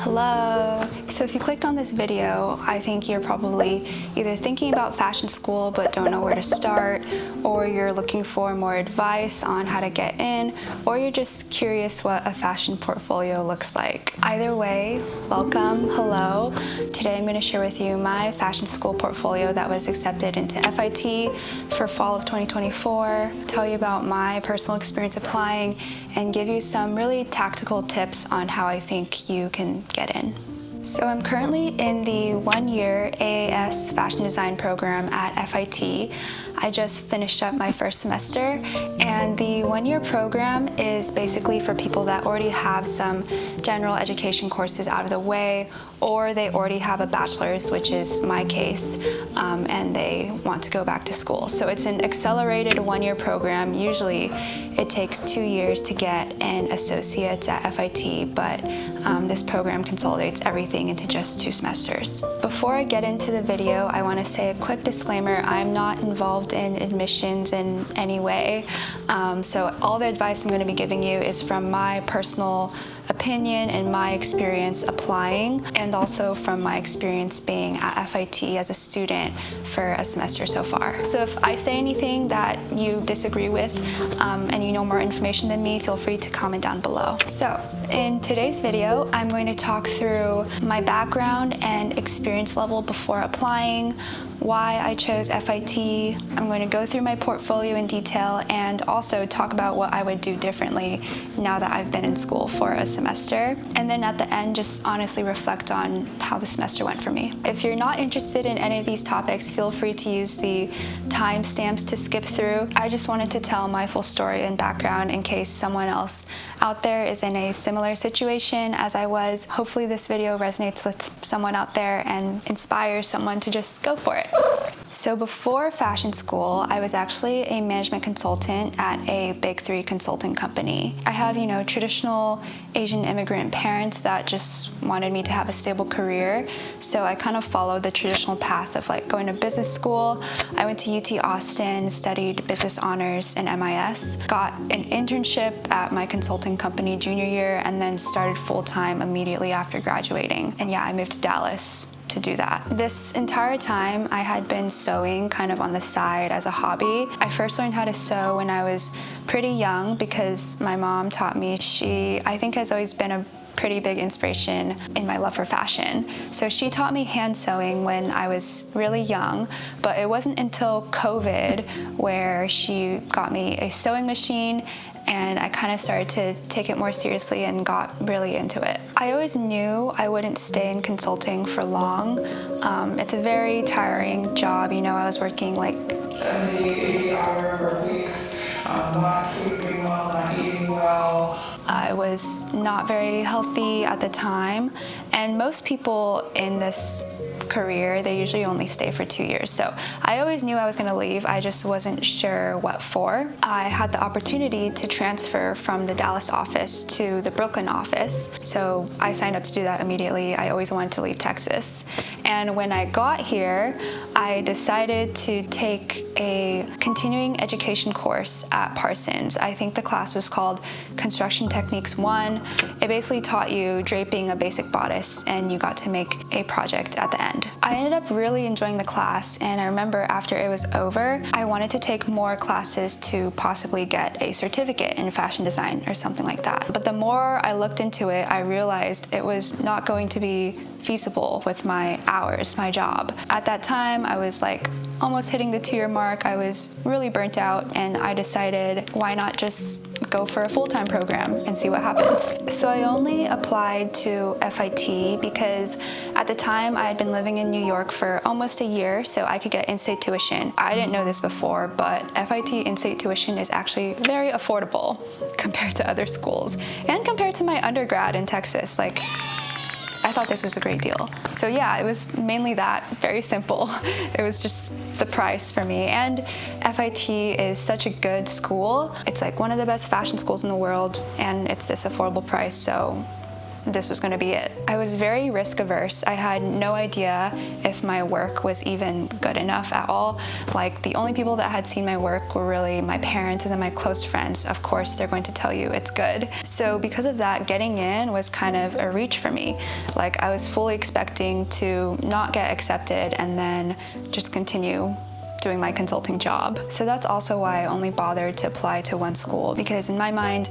Hello! So if you clicked on this video, I think you're probably either thinking about fashion school but don't know where to start, or you're looking for more advice on how to get in, or you're just curious what a fashion portfolio looks like. Either way, welcome, hello. Today I'm going to share with you my fashion school portfolio that was accepted into FIT for fall of 2024, tell you about my personal experience applying, and give you some really tactical tips on how I think you can get in. So I'm currently in the one-year AAS fashion design program at FIT. I just finished up my first semester, and the one-year program is basically for people that already have some general education courses out of the way, or they already have a bachelor's, which is my case, and they want to go back to school. So it's an accelerated one-year program. Usually it takes 2 years to get an associate's at FIT, but this program consolidates everything into just 2 semesters. Before I get into the video, I want to say a quick disclaimer. I'm not involved in admissions in any way, so all the advice I'm going to be giving you is from my personal opinion and my experience applying, and also from my experience being at FIT as a student for a semester so far. So if I say anything that you disagree with and you know more information than me, feel free to comment down below. So in today's video, I'm going to talk through my background and experience level before applying, why I chose FIT. I'm going to go through my portfolio in detail and also talk about what I would do differently now that I've been in school for a semester. And then at the end, just honestly reflect on how the semester went for me. If you're not interested in any of these topics, feel free to use the timestamps to skip through. I just wanted to tell my full story and background in case someone else out there is in a similar situation as I was. Hopefully this video resonates with someone out there and inspires someone to just go for it. So before fashion school, I was actually a management consultant at a big 3 consulting company. I have, traditional Asian immigrant parents that just wanted me to have a stable career. So I kind of followed the traditional path of going to business school. I went to UT Austin, studied business honors and MIS, got an internship at my consulting company junior year, and then started full-time immediately after graduating. And yeah, I moved to Dallas to do that. This entire time I had been sewing kind of on the side as a hobby. I first learned how to sew when I was pretty young because my mom taught me. She, I think, has always been a pretty big inspiration in my love for fashion. So she taught me hand sewing when I was really young, but it wasn't until COVID where she got me a sewing machine, and I kind of started to take it more seriously and got really into it. I always knew I wouldn't stay in consulting for long. It's a very tiring job. I was working 70, 80-hour work weeks, not sleeping well, not eating well. I was not very healthy at the time, and most people in this career, they usually only stay for 2 years. So I always knew I was going to leave. I just wasn't sure what for. I had the opportunity to transfer from the Dallas office to the Brooklyn office. So I signed up to do that immediately. I always wanted to leave Texas. And when I got here, I decided to take a continuing education course at Parsons. I think the class was called Construction Techniques 1. It basically taught you draping a basic bodice, and you got to make a project at the end. I ended up really enjoying the class, and I remember after it was over, I wanted to take more classes to possibly get a certificate in fashion design or something like that. But the more I looked into it, I realized it was not going to be feasible with my hours, my job. At that time, I was almost hitting the 2-year mark. I was really burnt out, and I decided, why not just go for a full-time program and see what happens. So I only applied to FIT because at the time I had been living in New York for almost a year, so I could get in-state tuition. I didn't know this before, but FIT in-state tuition is actually very affordable compared to other schools and compared to my undergrad in Texas. I thought this was a great deal. So yeah, it was mainly that, very simple. It was just the price for me. And FIT is such a good school. It's one of the best fashion schools in the world, and it's this affordable price, so this was gonna be it. I was very risk averse. I had no idea if my work was even good enough at all. Like, the only people that had seen my work were really my parents and then my close friends. Of course, they're going to tell you it's good. So because of that, getting in was kind of a reach for me. Like, I was fully expecting to not get accepted and then just continue doing my consulting job. So that's also why I only bothered to apply to one school, because in my mind,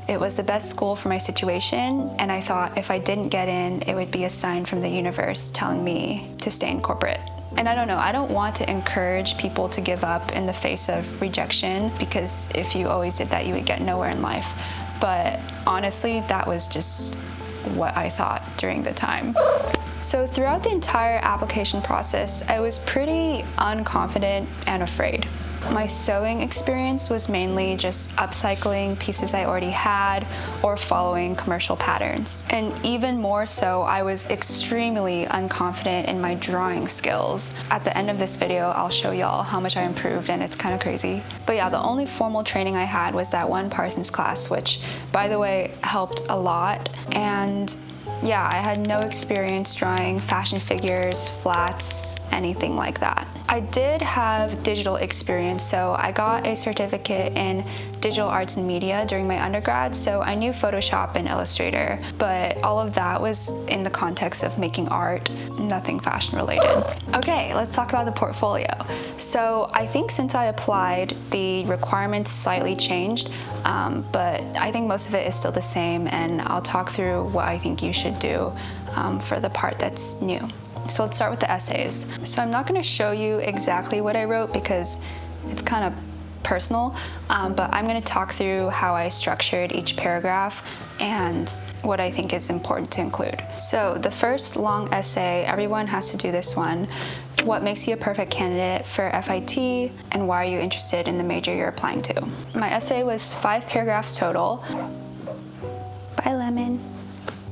it was the best school for my situation, and I thought if I didn't get in, it would be a sign from the universe telling me to stay in corporate. And I don't know, I don't want to encourage people to give up in the face of rejection, because if you always did that, you would get nowhere in life. But honestly, that was just what I thought during the time. So throughout the entire application process, I was pretty unconfident and afraid. My sewing experience was mainly just upcycling pieces I already had or following commercial patterns. And even more so, I was extremely unconfident in my drawing skills. At the end of this video, I'll show y'all how much I improved, and it's kind of crazy. But yeah, the only formal training I had was that one Parsons class, which, by the way, helped a lot. And yeah, I had no experience drawing fashion figures, flats, anything like that. I did have digital experience, so I got a certificate in digital arts and media during my undergrad, so I knew Photoshop and Illustrator, but all of that was in the context of making art, nothing fashion related. Okay, let's talk about the portfolio. So I think since I applied, the requirements slightly changed, but I think most of it is still the same, and I'll talk through what I think you should do for the part that's new. So let's start with the essays. So I'm not going to show you exactly what I wrote because it's kind of personal, but I'm going to talk through how I structured each paragraph and what I think is important to include. So the first long essay, everyone has to do this one. What makes you a perfect candidate for FIT, and why are you interested in the major you're applying to? My essay was 5 paragraphs total. Bye, Lemon.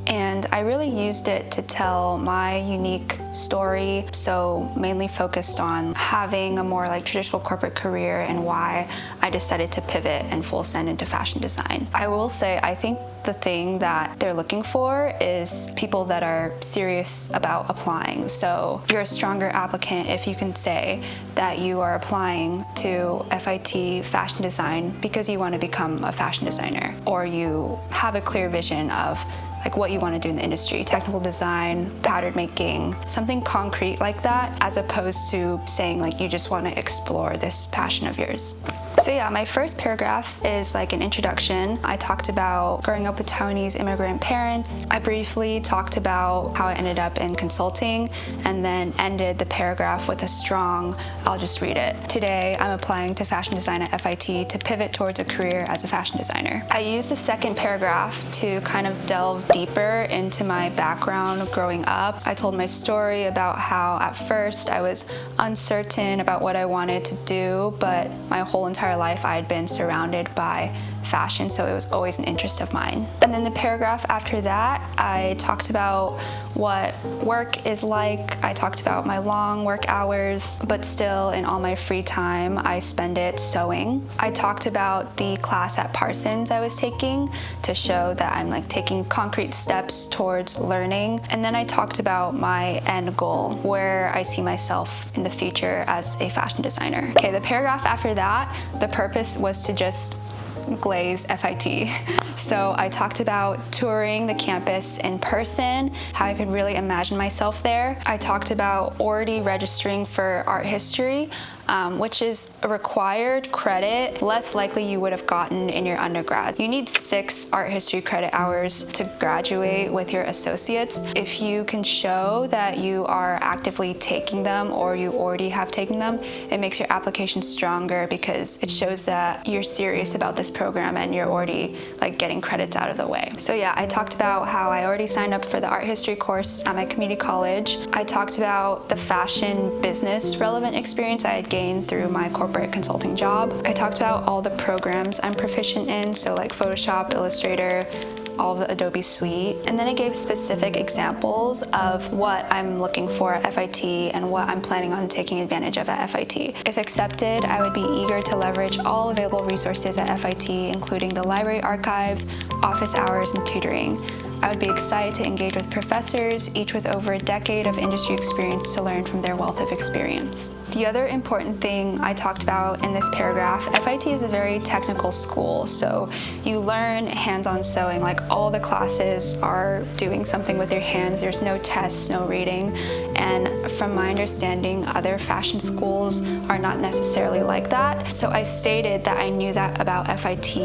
And I really used it to tell my unique story, so mainly focused on having a more like traditional corporate career and why I decided to pivot and full send into fashion design. I will say, I think the thing that they're looking for is people that are serious about applying. So you're a stronger applicant if you can say that you are applying to FIT fashion design because you want to become a fashion designer, or you have a clear vision of like what you want to do in the industry, technical design, pattern making, something concrete like that, as opposed to saying like you just want to explore this passion of yours. So yeah, my first paragraph is like an introduction. I talked about growing up with Taiwanese immigrant parents. I briefly talked about how I ended up in consulting, and then ended the paragraph with a strong, I'll just read it. Today, I'm applying to fashion design at FIT to pivot towards a career as a fashion designer. I used the second paragraph to kind of delve deeper into my background growing up. I told my story about how at first I was uncertain about what I wanted to do, but my whole entire life I had been surrounded by fashion, so it was always an interest of mine. And then the paragraph after that, I talked about what work is like. I talked about my long work hours, but still in all my free time, I spend it sewing. I talked about the class at Parsons I was taking to show that I'm like taking concrete steps towards learning. And then I talked about my end goal, where I see myself in the future as a fashion designer. Okay, the paragraph after that, the purpose was to just glaze FIT. So I talked about touring the campus in person, how I could really imagine myself there. I talked about already registering for art history, which is a required credit, less likely you would have gotten in your undergrad. You need 6 art history credit hours to graduate with your associates. If you can show that you are actively taking them, or you already have taken them, it makes your application stronger because it shows that you're serious about this program and you're already like getting credits out of the way. So yeah, I talked about how I already signed up for the art history course at my community college. I talked about the fashion business relevant experience I had gained through my corporate consulting job. I talked about all the programs I'm proficient in, so like Photoshop, Illustrator, all of the Adobe suite. And then I gave specific examples of what I'm looking for at FIT and what I'm planning on taking advantage of at FIT. If accepted, I would be eager to leverage all available resources at FIT, including the library archives, office hours, and tutoring. I would be excited to engage with professors, each with over a decade of industry experience, to learn from their wealth of experience. The other important thing I talked about in this paragraph, FIT is a very technical school, so you learn hands-on sewing. Like, all the classes are doing something with your hands. There's no tests, no reading. And from my understanding, other fashion schools are not necessarily like that. So I stated that I knew that about FIT,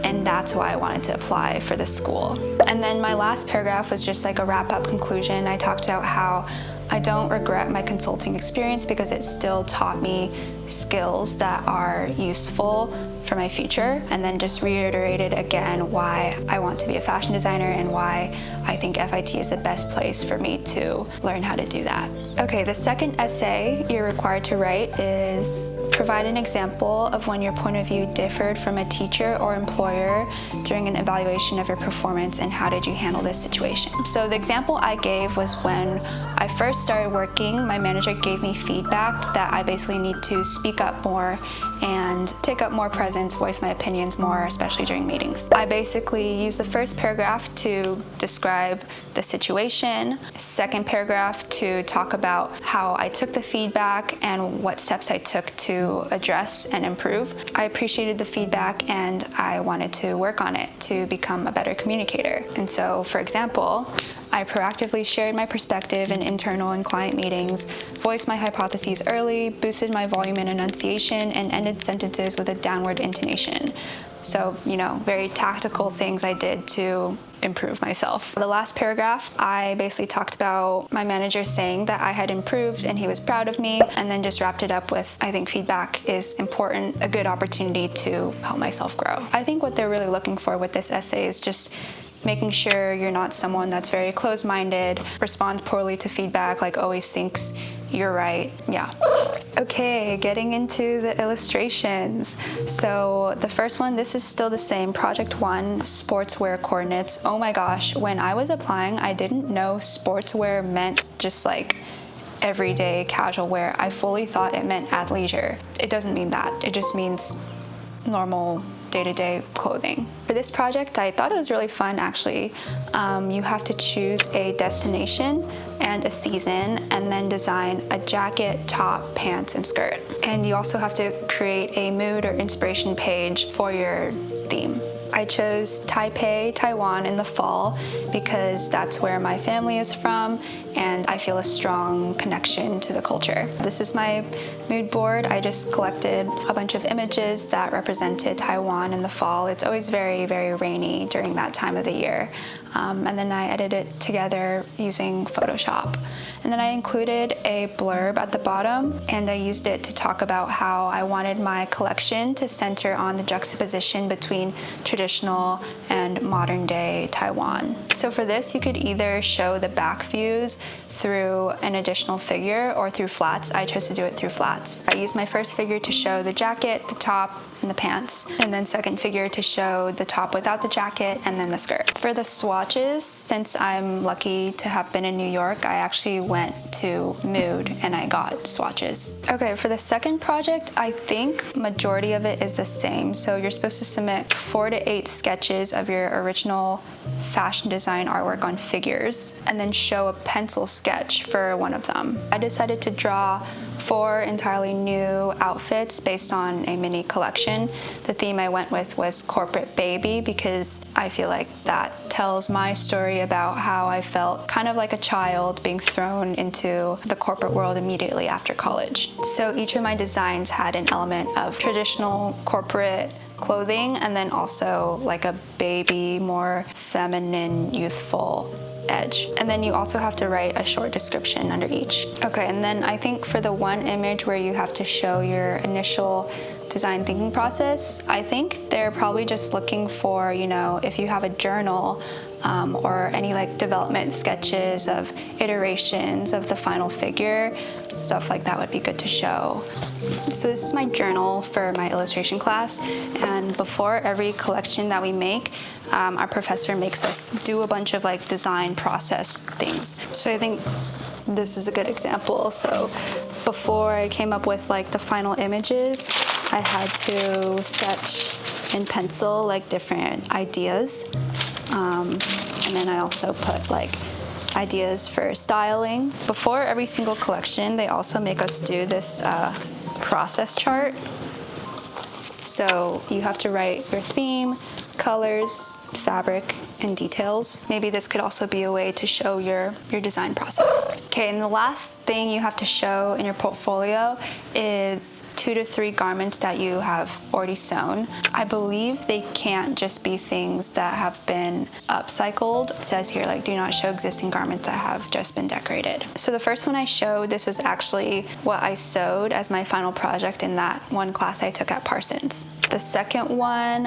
and that's why I wanted to apply for this school. And then my last paragraph was just like a wrap-up conclusion. I talked about how I don't regret my consulting experience because it still taught me skills that are useful for my future, and then just reiterated again why I want to be a fashion designer and why I think FIT is the best place for me to learn how to do that. Okay, the second essay you're required to write is provide an example of when your point of view differed from a teacher or employer during an evaluation of your performance, and how did you handle this situation. So the example I gave was when I first started working, my manager gave me feedback that I basically need to speak up more and take up more presence, voice my opinions more, especially during meetings. I basically used the first paragraph to describe the situation, second paragraph to talk about how I took the feedback and what steps I took to address and improve. I appreciated the feedback and I wanted to work on it to become a better communicator. And so, for example, I proactively shared my perspective in internal and client meetings, voiced my hypotheses early, boosted my volume and enunciation, and ended sentences with a downward intonation. So, very tactical things I did to improve myself. The last paragraph, I basically talked about my manager saying that I had improved and he was proud of me, and then just wrapped it up with, I think feedback is important, a good opportunity to help myself grow. I think what they're really looking for with this essay is just making sure you're not someone that's very closed-minded, responds poorly to feedback, like always thinks you're right. Yeah. Okay, getting into the illustrations. So the first one, this is still the same, Project 1, sportswear coordinates. Oh my gosh, when I was applying, I didn't know sportswear meant just like everyday casual wear. I fully thought it meant athleisure. It doesn't mean that. It just means normal day-to-day clothing. For this project, I thought it was really fun actually. You have to choose a destination and a season, and then design a jacket, top, pants, and skirt. And you also have to create a mood or inspiration page for your theme. I chose Taipei, Taiwan in the fall because that's where my family is from and I feel a strong connection to the culture. This is my mood board. I just collected a bunch of images that represented Taiwan in the fall. It's always very, very rainy during that time of the year. And then I edited it together using Photoshop. And then I included a blurb at the bottom, and I used it to talk about how I wanted my collection to center on the juxtaposition between traditional and modern day Taiwan. So for this, you could either show the back views through an additional figure or through flats. I chose to do it through flats. I used my first figure to show the jacket, the top, and the pants, and then second figure to show the top without the jacket and then the skirt. For the swatches, since I'm lucky to have been in New York, I actually went to Mood and I got swatches. Okay, for the second project, I think majority of it is the same. So you're supposed to submit 4 to 8 sketches of your original fashion design artwork on figures, and then show a pencil sketch for one of them. I decided to draw 4 entirely new outfits based on a mini collection. The theme I went with was corporate baby because I feel like that tells my story about how I felt kind of like a child being thrown into the corporate world immediately after college. So each of my designs had an element of traditional corporate clothing and then also like a baby, more feminine, youthful edge. And then you also have to write a short description under each. Okay, and then I think for the one image where you have to show your initial design thinking process, I think they're probably just looking for, if you have a journal or any like development sketches of iterations of the final figure, stuff like that would be good to show. So this is my journal for my illustration class, and before every collection that we make, our professor makes us do a bunch of like design process things. So I think this is a good example. So before I came up with like the final images, I had to sketch in pencil like different ideas. And then I also put like ideas for styling. Before every single collection, they also make us do this process chart. So you have to write your theme, colors, fabric, and details. Maybe this could also be a way to show your design process. Okay, and the last thing you have to show in your portfolio is 2 to 3 garments that you have already sewn. I believe they can't just be things that have been upcycled. It says here, like, do not show existing garments that have just been decorated. So the first one I showed, this was actually what I sewed as my final project in that one class I took at Parsons. The second one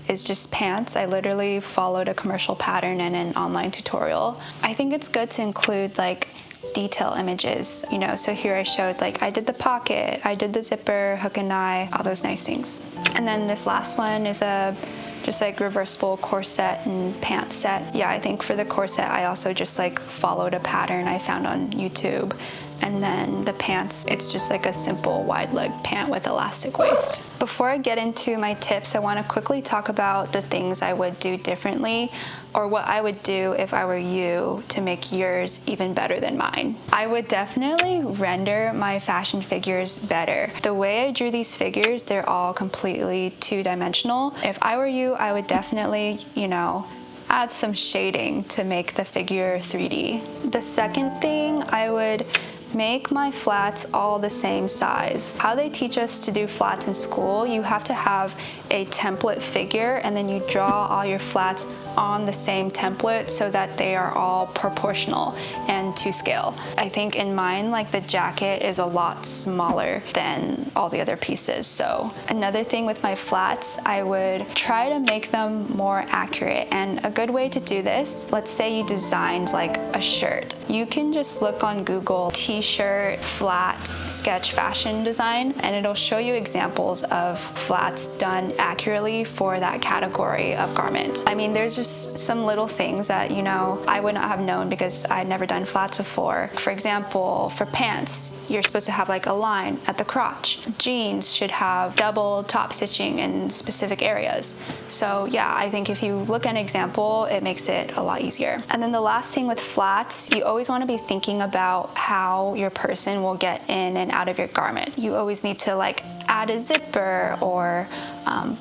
is just pants. I literally followed a commercial pattern and an online tutorial. I think it's good to include like detail images, you know, so here I showed like I did the pocket, I did the zipper, hook and eye, all those nice things. And then this last one is a just like reversible corset and pant set. Yeah, I think for the corset I also just like followed a pattern I found on YouTube. And then the pants, it's just like a simple wide leg pant with elastic waist. Before I get into my tips, I want to quickly talk about the things I would do differently, or what I would do if I were you to make yours even better than mine. I would definitely render my fashion figures better. The way I drew these figures, they're all completely two-dimensional. If I were you, I would definitely, you know, add some shading to make the figure 3D. The second thing, I would make my flats all the same size. How they teach us to do flats in school, you have to have a template figure and then you draw all your flats on the same template so that they are all proportional and to scale. I think in mine, like the jacket is a lot smaller than all the other pieces. So another thing with my flats, I would try to make them more accurate. And a good way to do this, let's say you designed like a shirt. You can just look on Google t-shirt flat sketch fashion design and it'll show you examples of flats done accurately for that category of garment. I mean, there's just some little things that, you know, I would not have known because I'd never done flats before. For example, for pants, you're supposed to have like a line at the crotch. Jeans should have double top stitching in specific areas. So yeah, I think if you look at an example, it makes it a lot easier. And then the last thing with flats, you always want to be thinking about how your person will get in and out of your garment. You always need to like add a zipper or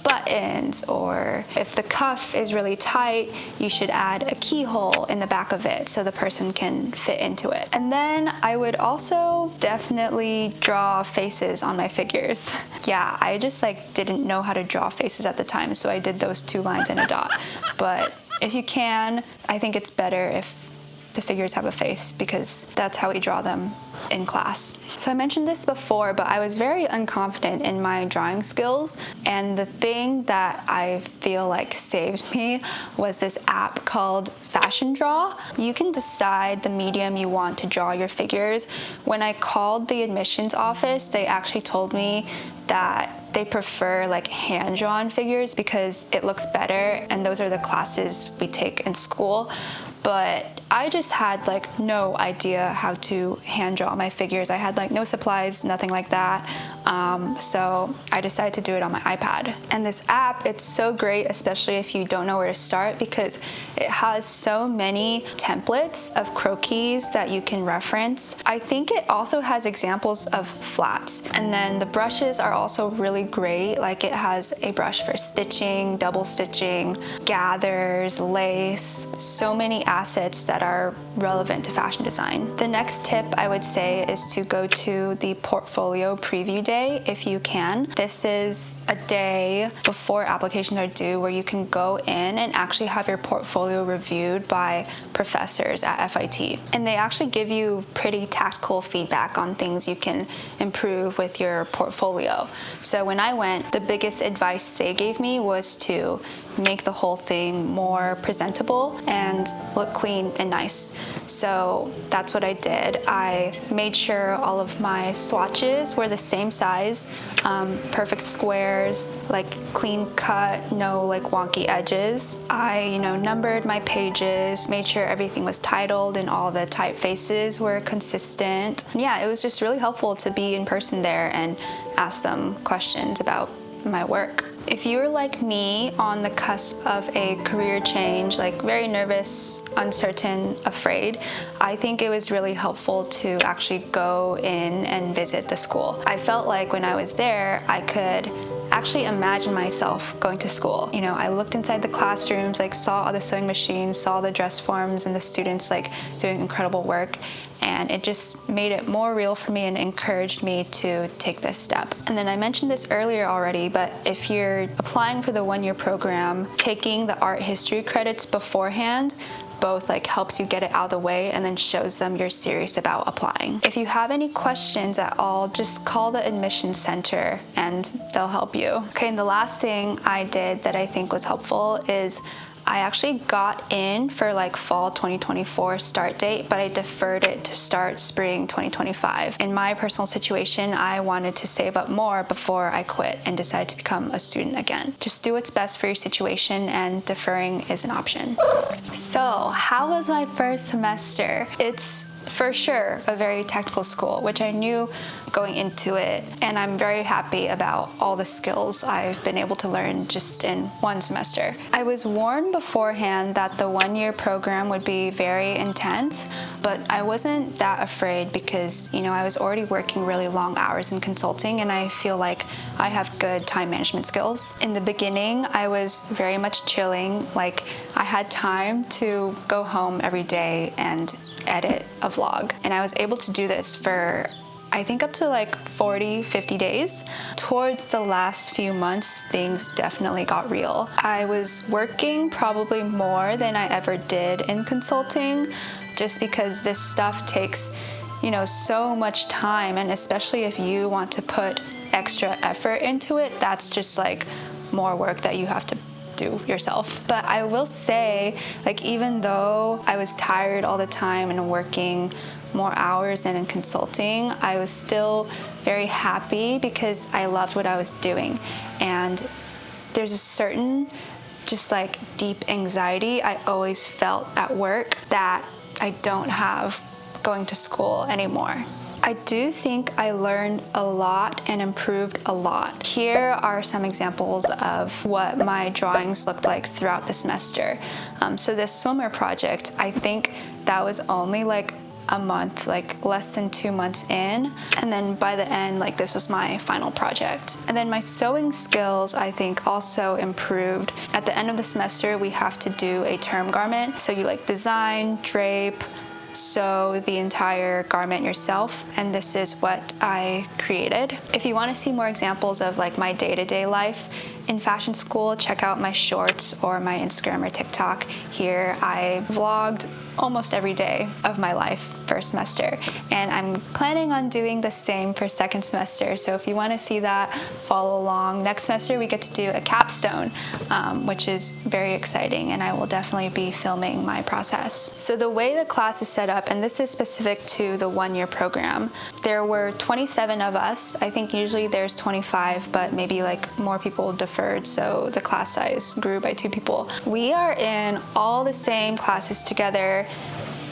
buttons, or if the cuff is really tight, you should add a keyhole in the back of it so the person can fit into it. And then I would also definitely draw faces on my figures. Yeah, I just like didn't know how to draw faces at the time, so I did those 2 lines and a dot. But if you can, I think it's better if the figures have a face because that's how we draw them in class. So I mentioned this before, but I was very unconfident in my drawing skills, and the thing that I feel like saved me was this app called Fashion Draw. You can decide the medium you want to draw your figures. When I called the admissions office, they actually told me that they prefer like hand-drawn figures because it looks better, and those are the classes we take in school. But I just had like no idea how to hand draw my figures. I had like no supplies, nothing like that. So I decided to do it on my iPad. And this app, it's so great, especially if you don't know where to start, because it has so many templates of croquis that you can reference. I think it also has examples of flats. And then the brushes are also really great. Like it has a brush for stitching, double stitching, gathers, lace, so many assets that are relevant to fashion design. The next tip I would say is to go to the portfolio preview day if you can. This is a day before applications are due where you can go in and actually have your portfolio reviewed by professors at FIT. And they actually give you pretty tactical feedback on things you can improve with your portfolio. So when I went, the biggest advice they gave me was to make the whole thing more presentable and look clean and nice. So that's what I did. I made sure all of my swatches were the same size, perfect squares, like clean cut, no like wonky edges. I, numbered my pages, made sure everything was titled and all the typefaces were consistent. Yeah, it was just really helpful to be in person there and ask them questions about my work. If you're like me on the cusp of a career change, like very nervous, uncertain, afraid, I think it was really helpful to actually go in and visit the school. I felt like when I was there, I could actually imagine myself going to school. You know, I looked inside the classrooms, like saw all the sewing machines, saw the dress forms and the students like doing incredible work. And it just made it more real for me and encouraged me to take this step. And then I mentioned this earlier already, but if you're applying for the one-year program, taking the art history credits beforehand both like helps you get it out of the way and then shows them you're serious about applying. If you have any questions at all, just call the admissions center and they'll help you. Okay, and the last thing I did that I think was helpful is I actually got in for like fall 2024 start date, but I deferred it to start spring 2025. In my personal situation, I wanted to save up more before I quit and decided to become a student again. Just do what's best for your situation, and deferring is an option. So, how was my first semester? It's for sure a very technical school, which I knew going into it, and I'm very happy about all the skills I've been able to learn just in one semester. I was warned beforehand that the one-year program would be very intense, but I wasn't that afraid because, you know, I was already working really long hours in consulting and I feel like I have good time management skills. In the beginning, I was very much chilling, like I had time to go home every day and edit a vlog. And I was able to do this for I think up to like 40, 50 days. Towards the last few months, things definitely got real. I was working probably more than I ever did in consulting, just because this stuff takes, you know, so much time, and especially if you want to put extra effort into it, that's just like more work that you have to do yourself. But I will say, like, even though I was tired all the time and working more hours than in consulting, I was still very happy because I loved what I was doing. And there's a certain just like deep anxiety I always felt at work that I don't have going to school anymore. I do think I learned a lot and improved a lot. Here are some examples of what my drawings looked like throughout the semester. So this swimmer project, I think that was only like a month, like less than 2 months in. And then by the end, like this was my final project. And then my sewing skills, I think, also improved. At the end of the semester, we have to do a term garment. So you like design, drape, sew the entire garment yourself, and this is what I created. If you want to see more examples of like my day-to-day life in fashion school, check out my shorts or my Instagram or TikTok. Here I vlogged almost every day of my life first semester, and I'm planning on doing the same for second semester. So if you want to see that, follow along. Next semester we get to do a capstone, which is very exciting, and I will definitely be filming my process. So the way the class is set up, and this is specific to the one-year program, there were 27 of us. I think usually there's 25, but maybe like more people deferred, so the class size grew by 2 people. We are in all the same classes together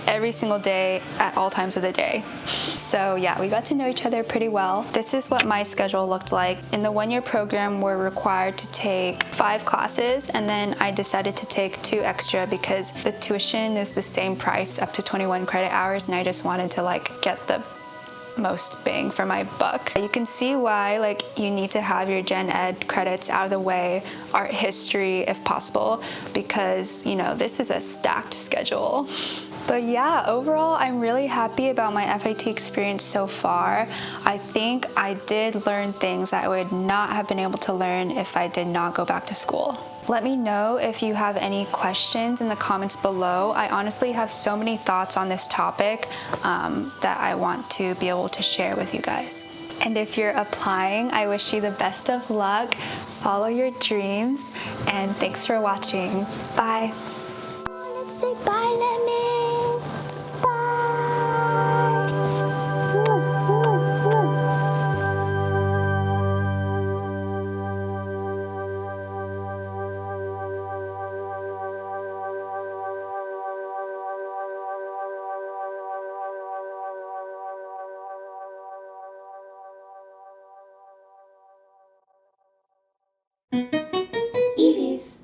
every single day at all times of the day. So yeah, we got to know each other pretty well. This is what my schedule looked like. In the one-year program, we're required to take 5 classes, and then I decided to take 2 extra because the tuition is the same price up to 21 credit hours, and I just wanted to like get the most bang for my buck. You can see why like you need to have your gen ed credits out of the way, art history if possible, because you know this is a stacked schedule. But yeah, overall, I'm really happy about my FIT experience so far. I think I did learn things that I would not have been able to learn if I did not go back to school. Let me know if you have any questions in the comments below. I honestly have so many thoughts on this topic that I want to be able to share with you guys. And if you're applying, I wish you the best of luck. Follow your dreams, and thanks for watching. Bye. Say bye, let me